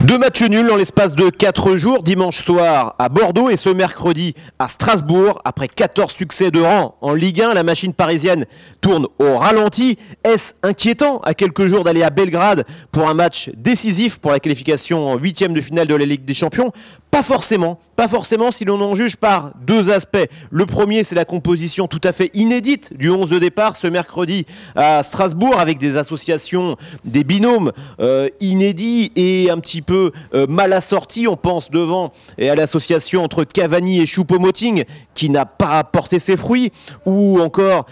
Deux matchs nuls en l'espace de 4 jours, dimanche soir à Bordeaux et ce mercredi à Strasbourg. Après 14 succès de rang en Ligue 1, la machine parisienne tourne au ralenti. Est-ce inquiétant à quelques jours d'aller à Belgrade pour un match décisif pour la qualification en 8e de finale de la Ligue des Champions? Pas forcément si l'on en juge par deux aspects. Le premier, c'est la composition tout à fait inédite du 11 de départ ce mercredi à Strasbourg avec des associations, des binômes inédits et un petit peu mal assortis. On pense devant et à l'association entre Cavani et Choupo-Moting qui n'a pas porté ses fruits, ou encore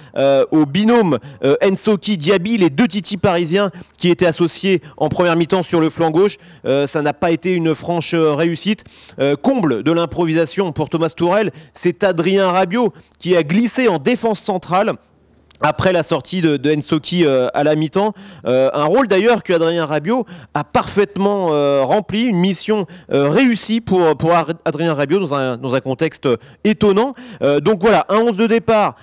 au binôme N'Soki-Diaby, les deux titis parisiens qui étaient associés en première mi-temps sur le flanc gauche. Ça n'a pas été une franche réussite. Comble de l'improvisation pour Thomas Tuchel, c'est Adrien Rabiot qui a glissé en défense centrale après la sortie de N'Soki à la mi-temps. Un rôle d'ailleurs que Adrien Rabiot a parfaitement rempli, une mission réussie pour Adrien Rabiot dans un contexte étonnant. Donc voilà, un 11 de départ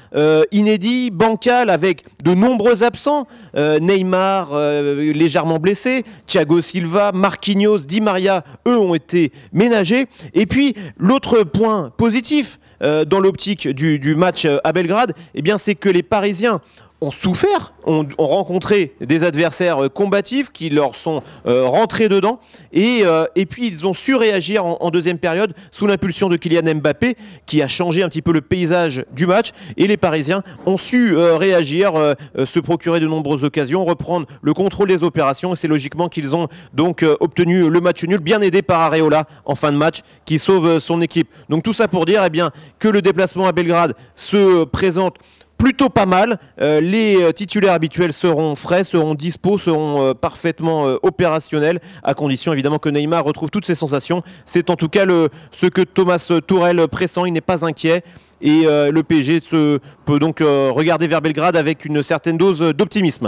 inédit, bancal, avec de nombreux absents. Neymar légèrement blessé, Thiago Silva, Marquinhos, Di Maria, eux ont été ménagés. Et puis l'autre point positif dans l'optique du match à Belgrade, eh bien, c'est que les Parisiens ont souffert, ont rencontré des adversaires combatifs qui leur sont rentrés dedans et puis ils ont su réagir en deuxième période sous l'impulsion de Kylian Mbappé qui a changé un petit peu le paysage du match, et les Parisiens ont su réagir, se procurer de nombreuses occasions, reprendre le contrôle des opérations, et c'est logiquement qu'ils ont donc obtenu le match nul, bien aidé par Areola en fin de match qui sauve son équipe. Donc tout ça pour dire bien, que le déplacement à Belgrade se présente plutôt pas mal. Les titulaires habituels seront frais, seront dispo, seront parfaitement opérationnels, à condition évidemment que Neymar retrouve toutes ses sensations. C'est en tout cas ce que Thomas Tuchel pressent. Il n'est pas inquiet et le PSG peut donc regarder vers Belgrade avec une certaine dose d'optimisme.